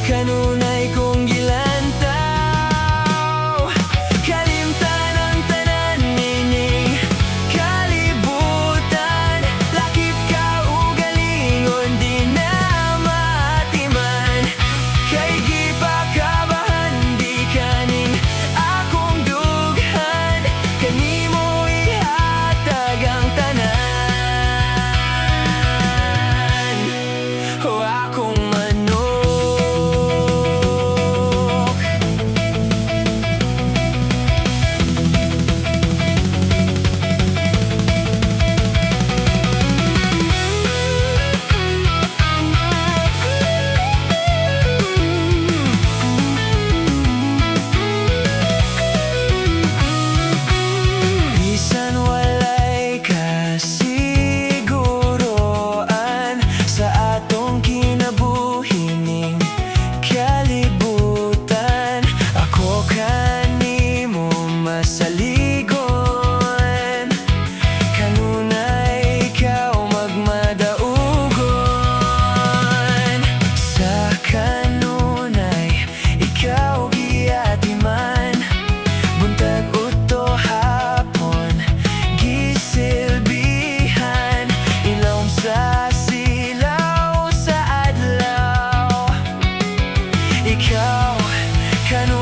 kanunay kong gilantaw. Kalimtan ang tanan nining kalibutan, lakip ka ugalingon di na matiman. Kay gipakabahan di kaning akong dughan, kanimo ihatag ang tanan. O akong manok. Bisan walay kasiguroan sa atong kinabuhining kalibutan, ako kanimo masaligon, kanunay ikaw magmadaugon. Sa kanunay ikaw giatiman, buntag udto hapon gisilbihan, ilawom sa silaw sa adlaw. Ikaw kanunay